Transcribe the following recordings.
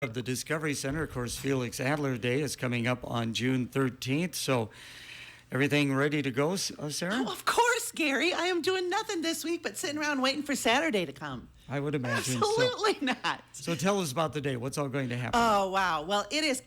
of the Discovery Center. Of course, Felix Adler Day is coming up on June 13th. So, everything ready to go, Sarah? Oh, of course, Gary. I am doing nothing this week but sitting around waiting for Saturday to come. I would imagine. Absolutely not. So, tell us about the day. What's all going to happen? Oh, wow. Well, it is.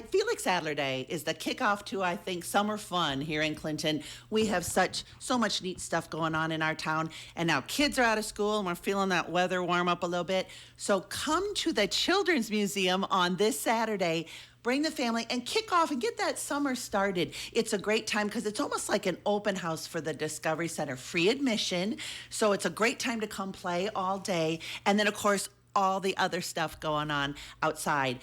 Felix Adler Day is the kickoff to, I think, summer fun here in Clinton. We have so much neat stuff going on in our town, and now kids are out of school, and we're feeling that weather warm up a little bit. So come to the Children's Museum on this Saturday. Bring the family and kick off and get that summer started. It's a great time because it's almost like an open house for the Discovery Center. Free admission, so it's a great time to come play all day. And then, of course, all the other stuff going on outside.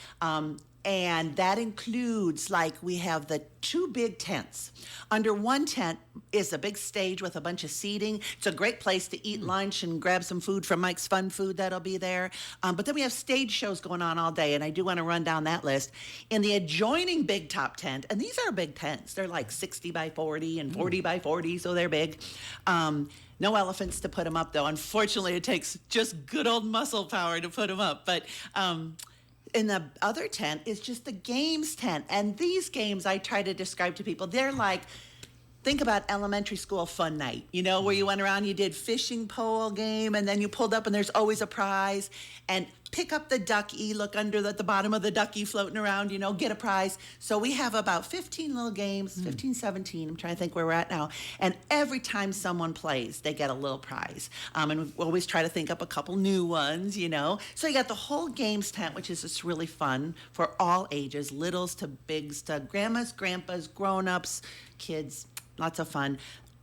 And that includes, like, we have the two big tents. Under one tent is a big stage with a bunch of seating. It's a great place to eat lunch and grab some food from Mike's Fun Food that'll be there. But then we have stage shows going on all day, and I do want to run down that list. In the adjoining big top tent, and these are big tents. They're like 60 by 40 and 40 by 40, so they're big. No elephants to put them up, though. Unfortunately, it takes just good old muscle power to put them up. But in the other tent is just the games tent. And these games I try to describe to people, they're like, think about elementary school fun night, where you went around, you did fishing pole game, and then you pulled up and there's always a prize. And pick up the ducky, look under the bottom of the ducky floating around, get a prize. So we have about 15 little games, 15, 17, I'm trying to think where we're at now. And every time someone plays, they get a little prize. And we always try to think up a couple new ones, So you got the whole games tent, which is just really fun for all ages, littles to bigs to grandmas, grandpas, grown-ups, kids, lots of fun.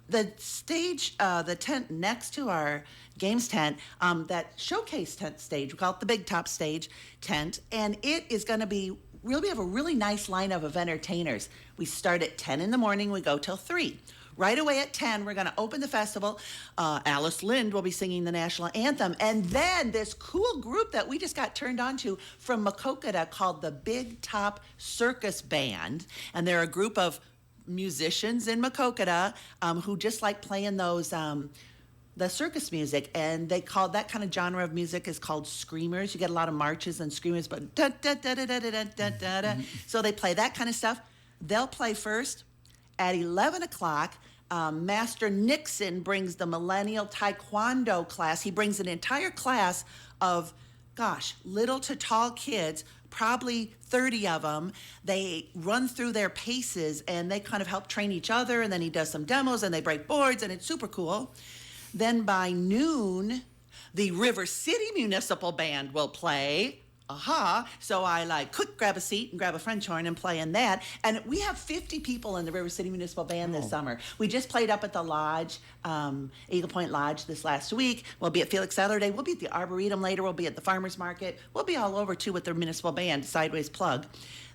The stage, the tent next to our games tent, that showcase tent stage, we call it the big top stage tent, and it is going to be we have a really nice lineup of entertainers. We start at 10 in the morning, we go till 3. Right away at 10, we're going to open the festival. Alice Lind will be singing the national anthem. And then this cool group that we just got turned on to from Maquoketa called the Big Top Circus Band. And they're a group of musicians in Maquoketa who just like playing those the circus music, and they call that kind of genre of music is called screamers. You get a lot of marches and screamers, but da da da da da da da da da. So they play that kind of stuff. They'll play first at 11 o'clock. Master Nixon brings the Millennial Taekwondo class. He brings an entire class of, little to tall kids, probably 30 of them. They run through their paces, and they kind of help train each other, and then he does some demos, and they break boards, and it's super cool. Then by noon, the River City Municipal Band will play. So I quick grab a seat and grab a French horn and play in that. And we have 50 people in the River City Municipal Band this summer. We just played up at the Lodge, Eagle Point Lodge this last week. We'll be at Felix Adler Day. We'll be at the Arboretum later. We'll be at the Farmers Market. We'll be all over, too, with the municipal band, sideways plug.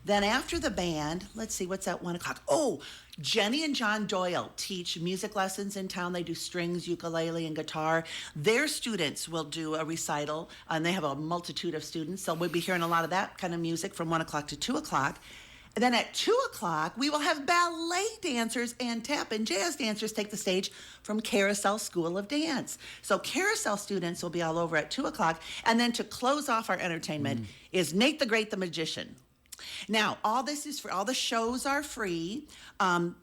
Then after the band, let's see, what's at 1 o'clock? Oh, Jenny and John Doyle teach music lessons in town. They do strings, ukulele, and guitar. Their students will do a recital, and they have a multitude of students, so we'll be hearing a lot of that kind of music from 1 o'clock to 2 o'clock. And then at 2 o'clock, we will have ballet dancers and tap and jazz dancers take the stage from Carousel School of Dance. So Carousel students will be all over at 2 o'clock. And then to close off our entertainment is Nate the Great the Magician. Now, all this is for all the shows are free,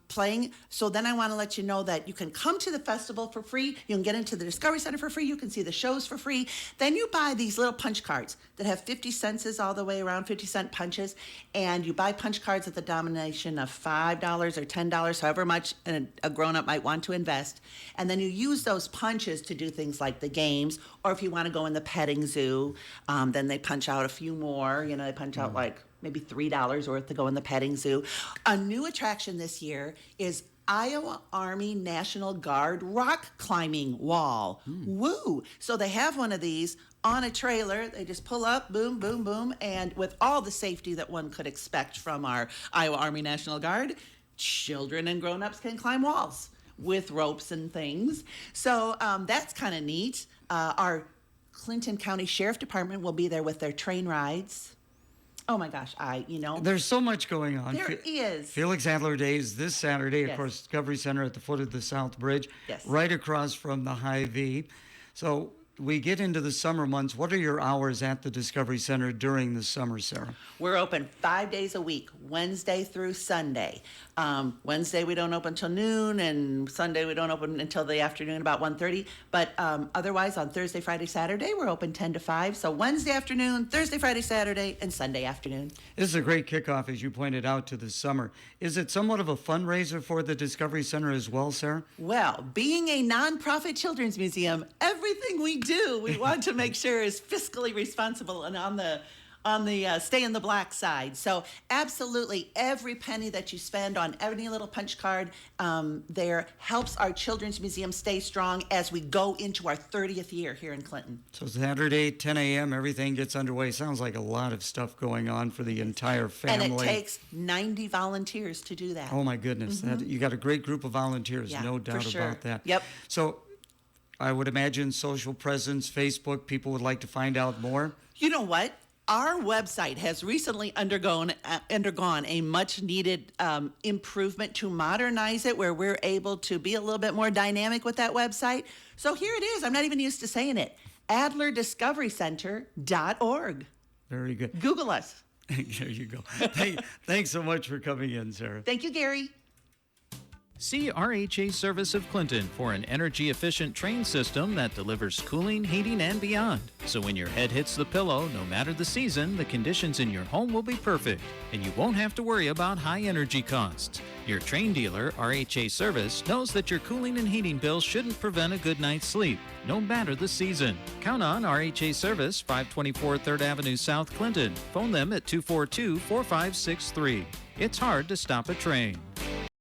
playing. So then I want to let you know that you can come to the festival for free. You can get into the Discovery Center for free. You can see the shows for free. Then you buy these little punch cards that have 50 cents all the way around, 50-cent punches. And you buy punch cards at the denomination of $5 or $10, however much a grown-up might want to invest. And then you use those punches to do things like the games, or if you want to go in the petting zoo, then they punch out a few more. They punch out maybe $3 worth to go in the petting zoo. A new attraction this year is Iowa Army National Guard rock climbing wall. Woo! So they have one of these on a trailer. They just pull up, boom, boom, boom, and with all the safety that one could expect from our Iowa Army National Guard, children and grown-ups can climb walls with ropes and things. So that's kind of neat. Our Clinton County Sheriff Department will be there with their train rides. Oh my gosh, There's so much going on. There is. Felix Adler Day is this Saturday, Yes. of course, Discovery Center at the foot of the South Bridge, Yes. right across from the High V. So we get into the summer months, what are your hours at the Discovery Center during the summer, Sarah? We're open 5 days a week, Wednesday through Sunday. Wednesday we don't open until noon, and Sunday we don't open until the afternoon, about 1:30. But otherwise, on Thursday, Friday, Saturday, we're open 10 to 5. So Wednesday afternoon, Thursday, Friday, Saturday, and Sunday afternoon. This is a great kickoff, as you pointed out, to the summer. Is it somewhat of a fundraiser for the Discovery Center as well, Sarah? Well, being a nonprofit children's museum, everything we do, we want to make sure is fiscally responsible and on the stay in the black side. So absolutely every penny that you spend on any little punch card there helps our children's museum stay strong as we go into our 30th year here in Clinton. So Saturday, 10 a.m., everything gets underway. Sounds like a lot of stuff going on for the entire family. And it takes 90 volunteers to do that. Oh, my goodness. You got a great group of volunteers, Yeah, no for doubt sure. about that. Yep. So I would imagine social presence, Facebook, people would like to find out more. You know what? Our website has recently undergone a much needed improvement to modernize it, where we're able to be a little bit more dynamic with that website. So here it is. I'm not even used to saying it. AdlerDiscoveryCenter.org. Very good. Google us. There you go. Thanks so much for coming in, Sarah. Thank you, Gary. See RHA Service of Clinton for an energy-efficient train system that delivers cooling, heating, and beyond. So when your head hits the pillow, no matter the season, the conditions in your home will be perfect, and you won't have to worry about high energy costs. Your train dealer, RHA Service, knows that your cooling and heating bills shouldn't prevent a good night's sleep, no matter the season. Count on RHA Service, 524 3rd Avenue South, Clinton. Phone them at 242-4563. It's hard to stop a train.